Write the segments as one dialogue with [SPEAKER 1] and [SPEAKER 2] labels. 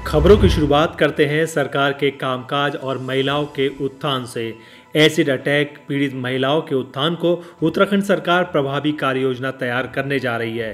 [SPEAKER 1] खबरों की शुरुआत करते हैं सरकार के कामकाज और महिलाओं के उत्थान से। एसिड अटैक पीड़ित महिलाओं के उत्थान को उत्तराखंड सरकार प्रभावी कार्य योजना तैयार करने जा रही है।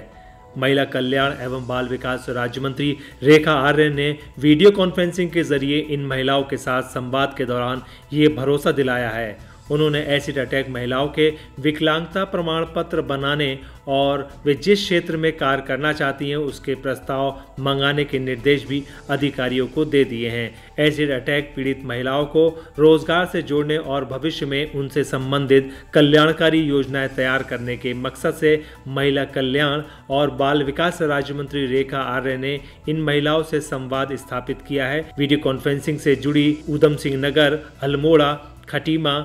[SPEAKER 1] महिला कल्याण एवं बाल विकास राज्य मंत्री रेखा आर्य ने वीडियो कॉन्फ्रेंसिंग के जरिए इन महिलाओं के साथ संवाद के दौरान ये भरोसा दिलाया है। उन्होंने एसिड अटैक महिलाओं के विकलांगता प्रमाण पत्र बनाने और वे जिस क्षेत्र में कार्य करना चाहती हैं उसके प्रस्ताव मंगाने के निर्देश भी अधिकारियों को दे दिए हैं। एसिड अटैक पीड़ित महिलाओं को रोजगार से जोड़ने और भविष्य में उनसे संबंधित कल्याणकारी योजनाएं तैयार करने के मकसद से महिला कल्याण और बाल विकास राज्य मंत्री रेखा आर्य ने इन महिलाओं से संवाद स्थापित किया है। वीडियो कॉन्फ्रेंसिंग से जुड़ी ऊधम सिंह नगर, अल्मोड़ा, खटीमा,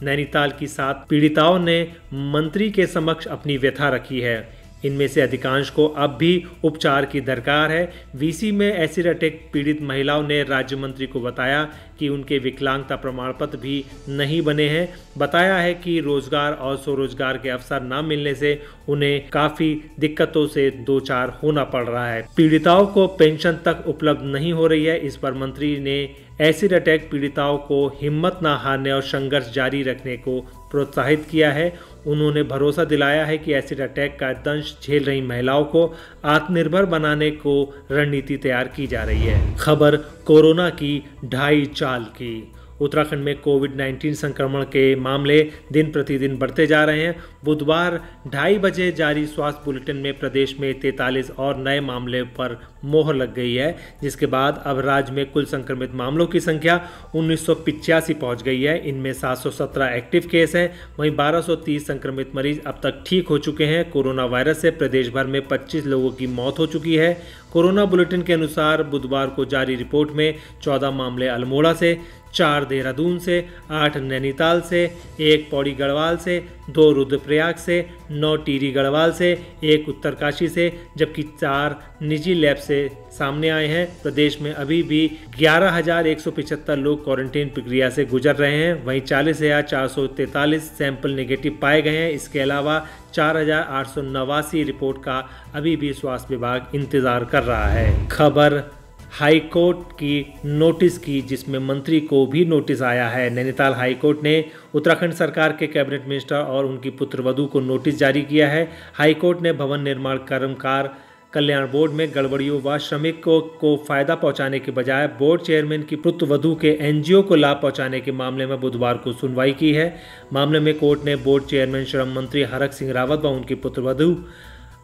[SPEAKER 1] नैनीताल की 7 पीड़िताओं ने मंत्री के समक्ष अपनी व्यथा रखी है। इनमें से अधिकांश को अब भी उपचार की दरकार है। वीसी में एसिड अटैक पीड़ित महिलाओं ने राज्य मंत्री को बताया कि उनके विकलांगता प्रमाण पत्र भी नहीं बने हैं। बताया है कि रोजगार और स्वरोजगार के अवसर न मिलने से उन्हें काफी दिक्कतों से दो चार होना पड़ रहा है। पीड़िताओं को पेंशन तक उपलब्ध नहीं हो रही है। इस पर मंत्री ने एसिड अटैक पीड़िताओं को हिम्मत न हारने और संघर्ष जारी रखने को प्रोत्साहित किया है। उन्होंने भरोसा दिलाया है कि एसिड अटैक का दंश झेल रही महिलाओं को आत्मनिर्भर बनाने को रणनीति तैयार की जा रही है। खबर कोरोना की ढाई चाल की। उत्तराखंड में कोविड-19 संक्रमण के मामले दिन प्रतिदिन बढ़ते जा रहे हैं। बुधवार 2:30 बजे जारी स्वास्थ्य बुलेटिन में प्रदेश में 43 और नए मामले पर मोहर लग गई है, जिसके बाद अब राज्य में कुल संक्रमित मामलों की संख्या 1985 पहुंच गई है। इनमें 717 एक्टिव केस हैं, वहीं 1230 संक्रमित मरीज अब तक ठीक हो चुके हैं। कोरोना वायरस से प्रदेश भर में 25 लोगों की मौत हो चुकी है। कोरोना बुलेटिन के अनुसार बुधवार को जारी रिपोर्ट में 14 मामले अल्मोड़ा से, 4 देहरादून से, 8 नैनीताल से, 1 पौड़ी गढ़वाल से, 2 रुद्रप्रयाग से, 9 टिहरी गढ़वाल से, 1 उत्तरकाशी से, जबकि 4 निजी लैब से सामने आए हैं। प्रदेश में अभी भी 11,175 लोग क्वारंटीन प्रक्रिया से गुजर रहे हैं। वहीं 40,443 सैंपल नेगेटिव पाए गए हैं। इसके अलावा 4,889 रिपोर्ट का अभी भी स्वास्थ्य विभाग इंतजार कर रहा है। खबर हाई कोर्ट की नोटिस की, जिसमें मंत्री को भी नोटिस आया है। नैनीताल हाई कोर्ट ने उत्तराखंड सरकार के कैबिनेट मिनिस्टर और उनकी पुत्रवधू को नोटिस जारी किया है। हाई कोर्ट ने भवन निर्माण कर्मकार कल्याण बोर्ड में गड़बड़ियों व श्रमिकों को फायदा पहुंचाने के बजाय बोर्ड चेयरमैन की पुत्रवधू के एनजीओ को लाभ पहुंचाने के मामले में बुधवार को सुनवाई की है। मामले में कोर्ट ने बोर्ड चेयरमैन श्रम मंत्री हरक सिंह रावत व उनकी पुत्रवधू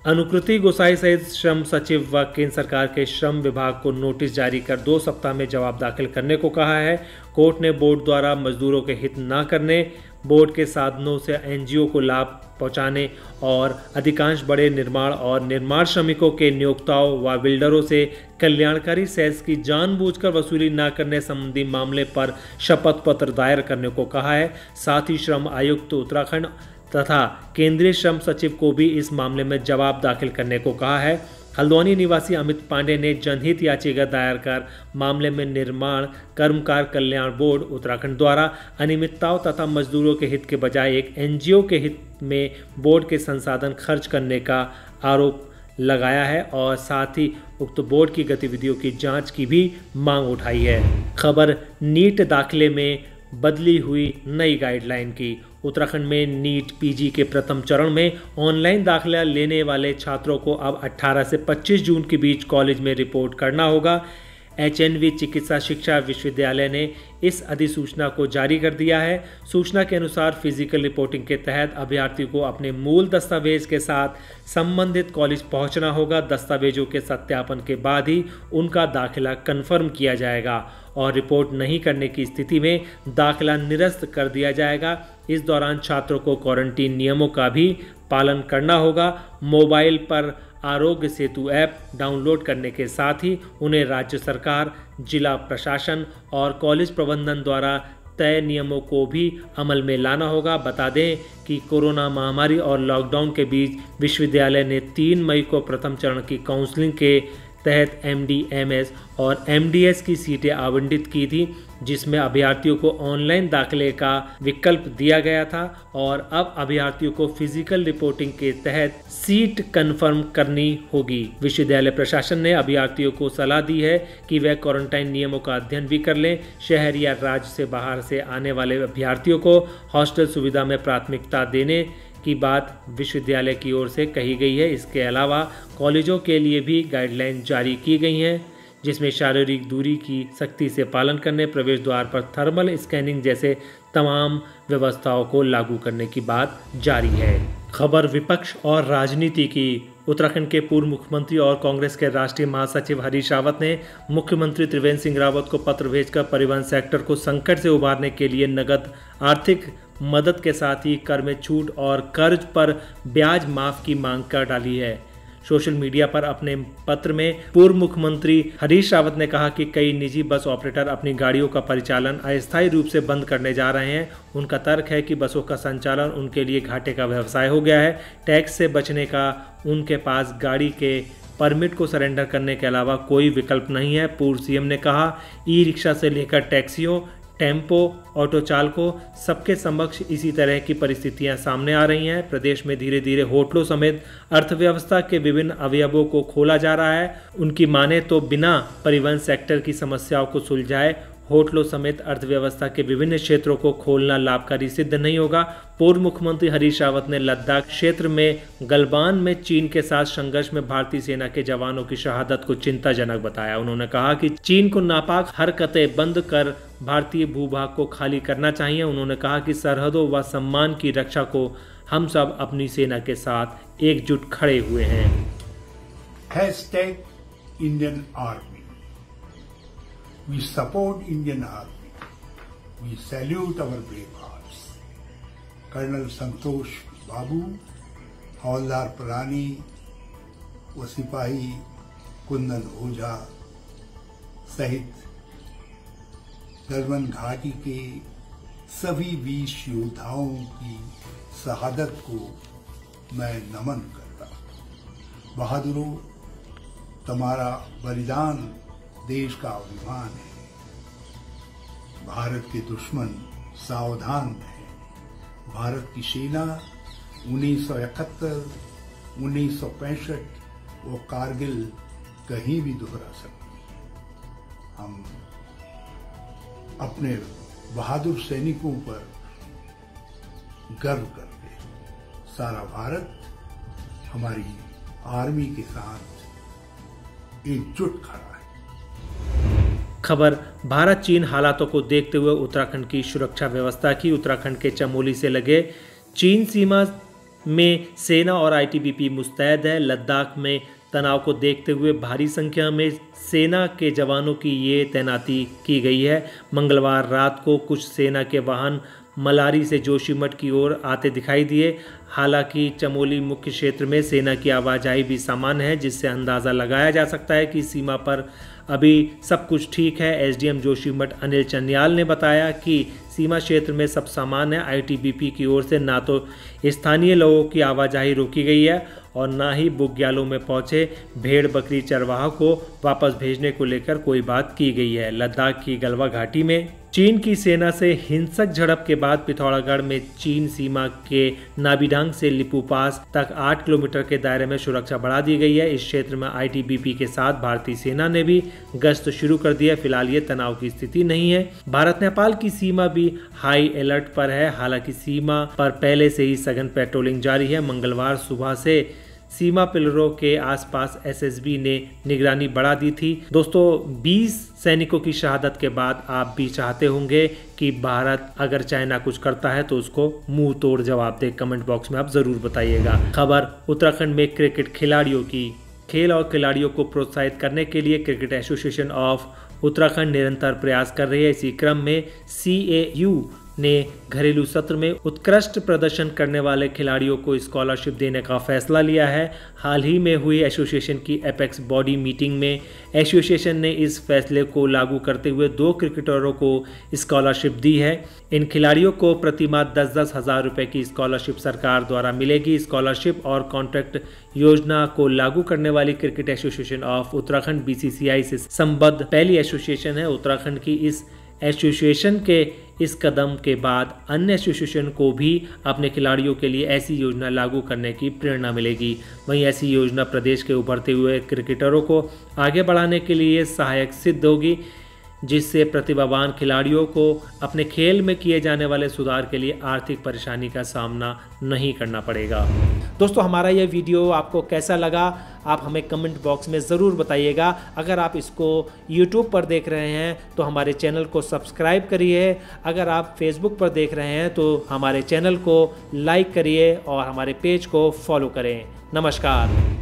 [SPEAKER 1] अनुकृति गोसाई सहित श्रम सचिव व केंद्र सरकार के श्रम विभाग को नोटिस जारी कर 2 सप्ताह में जवाब दाखिल करने को कहा है। कोर्ट ने बोर्ड द्वारा मजदूरों के हित न करने, बोर्ड के साधनों से एनजीओ को लाभ पहुंचाने और अधिकांश बड़े निर्माण और निर्माण श्रमिकों के नियोक्ताओं व बिल्डरों से कल्याणकारी सेस की जानबूझकर वसूली न करने संबंधी मामले पर शपथ पत्र दायर करने को कहा है। साथ ही श्रम आयुक्त उत्तराखंड तथा केंद्रीय श्रम सचिव को भी इस मामले में जवाब दाखिल करने को कहा है। हल्द्वानी निवासी अमित पांडे ने जनहित याचिका दायर कर मामले में निर्माण कर्मकार कल्याण बोर्ड उत्तराखंड द्वारा अनियमितताओं तथा मजदूरों के हित के बजाय एक एनजीओ के हित में बोर्ड के संसाधन खर्च करने का आरोप लगाया है और साथ ही उक्त बोर्ड की गतिविधियों की जांच की भी मांग उठाई है। खबर नीट दाखिले में बदली हुई नई गाइडलाइन की। उत्तराखंड में नीट पीजी के प्रथम चरण में ऑनलाइन दाखिला लेने वाले छात्रों को अब 18 से 25 जून के बीच कॉलेज में रिपोर्ट करना होगा। एचएनवी चिकित्सा शिक्षा विश्वविद्यालय ने इस अधिसूचना को जारी कर दिया है। सूचना के अनुसार फिजिकल रिपोर्टिंग के तहत अभ्यर्थी को अपने मूल दस्तावेज के साथ संबंधित कॉलेज पहुंचना होगा। दस्तावेजों के सत्यापन के बाद ही उनका दाखिला कन्फर्म किया जाएगा और रिपोर्ट नहीं करने की स्थिति में दाखिला निरस्त कर दिया जाएगा। इस दौरान छात्रों को क्वारंटीन नियमों का भी पालन करना होगा। मोबाइल पर आरोग्य सेतु ऐप डाउनलोड करने के साथ ही उन्हें राज्य सरकार, जिला प्रशासन और कॉलेज प्रबंधन द्वारा तय नियमों को भी अमल में लाना होगा। बता दें कि कोरोना महामारी और लॉकडाउन के बीच विश्वविद्यालय ने 3 मई को प्रथम चरण की काउंसलिंग के तहत MD, MS और MDS की सीटें आवंटित की थी, जिसमें अभ्यर्थियों को ऑनलाइन दाखिले का विकल्प दिया गया था और अब अभ्यर्थियों को फिजिकल रिपोर्टिंग के तहत सीट कंफर्म करनी होगी। विश्वविद्यालय प्रशासन ने अभ्यर्थियों को सलाह दी है कि वे क्वारंटाइन नियमों का अध्ययन भी कर लें। शहर या राज्य से बाहर से आने वाले अभ्यर्थियों को हॉस्टल सुविधा में प्राथमिकता देने की बात विश्वविद्यालय की ओर से कही गई है। इसके अलावा कॉलेजों के लिए भी गाइडलाइन जारी की गई हैं, जिसमें शारीरिक दूरी की सख्ती से पालन करने, प्रवेश द्वार पर थर्मल स्कैनिंग जैसे तमाम व्यवस्थाओं को लागू करने की बात जारी है। खबर विपक्ष और राजनीति की। उत्तराखंड के पूर्व मुख्यमंत्री और कांग्रेस के राष्ट्रीय महासचिव हरीश रावत ने मुख्यमंत्री त्रिवेंद्र सिंह रावत को पत्र भेजकर परिवहन सेक्टर को संकट से उबारने के लिए नगद आर्थिक मदद के साथ ही कर में छूट और कर्ज पर ब्याज माफ की मांग कर डाली है। सोशल मीडिया पर अपने पत्र में पूर्व मुख्यमंत्री हरीश रावत ने कहा कि कई निजी बस ऑपरेटर अपनी गाड़ियों का परिचालन अस्थायी रूप से बंद करने जा रहे हैं। उनका तर्क है कि बसों का संचालन उनके लिए घाटे का व्यवसाय हो गया है। टैक्स से बचने का उनके पास गाड़ी के परमिट को सरेंडर करने के अलावा कोई विकल्प नहीं है। पूर्व सीएम ने कहा, ई-रिक्शा से लेकर टैक्सियों, टेम्पो, ऑटो चालकों सबके समक्ष इसी तरह की परिस्थितियां सामने आ रही हैं। प्रदेश में धीरे धीरे होटलों समेत अर्थव्यवस्था के विभिन्न अवयवों को खोला जा रहा है। उनकी माने तो बिना परिवहन सेक्टर की समस्याओं को सुलझाए होटलों समेत अर्थव्यवस्था के विभिन्न क्षेत्रों को खोलना लाभकारी सिद्ध नहीं होगा। पूर्व मुख्यमंत्री हरीश रावत ने लद्दाख क्षेत्र में गलवान में चीन के साथ संघर्ष में भारतीय सेना के जवानों की शहादत को चिंताजनक बताया। उन्होंने कहा कि चीन को नापाक हरकतें बंद कर भारतीय भूभाग को खाली करना चाहिए। उन्होंने कहा कि सरहदों व सम्मान की रक्षा को हम सब अपनी सेना के साथ एकजुट खड़े हुए हैं।
[SPEAKER 2] #Indian Army. We support Indian Army. We salute our brave hearts. Colonel Santosh Babu, हवलदार परानी व सिपाही कुंदन ओझा सहित गलवान घाटी के सभी वीर योद्धाओं की शहादत को मैं नमन करता हूं। बहादुरों, तुम्हारा बलिदान देश का अभिमान है। भारत के दुश्मन सावधान रहे। भारत की सेना 1971, 1965 वो कारगिल कहीं भी दोहरा सकती। हम अपने बहादुर सैनिकों पर गर्व करते हैं। सारा भारत हमारी आर्मी के साथ एकजुट खड़ा है।
[SPEAKER 1] खबर भारत चीन हालातों को देखते हुए उत्तराखंड की सुरक्षा व्यवस्था की। उत्तराखंड के चमोली से लगे चीन सीमा में सेना और ITBP मुस्तैद है। लद्दाख में तनाव को देखते हुए भारी संख्या में सेना के जवानों की ये तैनाती की गई है। मंगलवार रात को कुछ सेना के वाहन मलारी से जोशीमठ की ओर आते दिखाई दिए। हालांकि चमोली मुख्य क्षेत्र में सेना की आवाजाही भी सामान्य है, जिससे अंदाज़ा लगाया जा सकता है कि सीमा पर अभी सब कुछ ठीक है। SDM जोशीमठ अनिल चन्याल ने बताया कि सीमा क्षेत्र में सब सामान्य है। ITBP की ओर से ना तो स्थानीय लोगों की आवाजाही रोकी गई है और ना ही बुग्यालों में पहुंचे भेड़ बकरी चरवाहों को वापस भेजने को लेकर कोई बात की गई है। लद्दाख की गलवा घाटी में चीन की सेना से हिंसक झड़प के बाद पिथौरागढ़ में चीन सीमा के नाबिडांग से लिपू पास तक 8 किलोमीटर के दायरे में सुरक्षा बढ़ा दी गई है। इस क्षेत्र में ITBP के साथ भारतीय सेना ने भी गश्त शुरू कर दी है। फिलहाल ये तनाव की स्थिति नहीं है। भारत नेपाल की सीमा भी हाई अलर्ट पर है। हालांकि सीमा पर पहले से ही सघन पेट्रोलिंग जारी है। मंगलवार सुबह से सीमा पिलरों के आसपास SSB ने निगरानी बढ़ा दी थी। दोस्तों, 20 सैनिकों की शहादत के बाद आप भी चाहते होंगे कि भारत अगर चाइना कुछ करता है तो उसको मुंह तोड़ जवाब दे। कमेंट बॉक्स में आप जरूर बताइएगा। खबर उत्तराखंड में क्रिकेट खिलाड़ियों की। खेल और खिलाड़ियों को प्रोत्साहित करने के लिए क्रिकेट एसोसिएशन ऑफ उत्तराखंड निरंतर प्रयास कर रही है। इसी क्रम में CAU ने घरेलू सत्र में उत्कृष्ट प्रदर्शन करने वाले खिलाड़ियों को स्कॉलरशिप देने का फैसला लिया है। हाल ही में हुई एसोसिएशन की एपेक्स बॉडी मीटिंग में एसोसिएशन ने इस फैसले को लागू करते हुए 2 क्रिकेटरों को स्कॉलरशिप दी है। इन खिलाड़ियों को प्रति माह 10-10 हज़ार रुपये की स्कॉलरशिप सरकार द्वारा मिलेगी। स्कॉलरशिप और कॉन्ट्रैक्ट योजना को लागू करने वाली cricket association of Uttarakhand BCCI से संबद्ध पहली एसोसिएशन है। उत्तराखंड की इस एसोसिएशन के इस कदम के बाद अन्य एसोसिएशन को भी अपने खिलाड़ियों के लिए ऐसी योजना लागू करने की प्रेरणा मिलेगी। वहीं ऐसी योजना प्रदेश के उभरते हुए क्रिकेटरों को आगे बढ़ाने के लिए सहायक सिद्ध होगी, जिससे प्रतिभावान खिलाड़ियों को अपने खेल में किए जाने वाले सुधार के लिए आर्थिक परेशानी का सामना नहीं करना पड़ेगा। दोस्तों, हमारा यह वीडियो आपको कैसा लगा आप हमें कमेंट बॉक्स में ज़रूर बताइएगा। अगर आप इसको YouTube पर देख रहे हैं तो हमारे चैनल को सब्सक्राइब करिए। अगर आप Facebook पर देख रहे हैं तो हमारे चैनल को लाइक करिए और हमारे पेज को फॉलो करें। नमस्कार।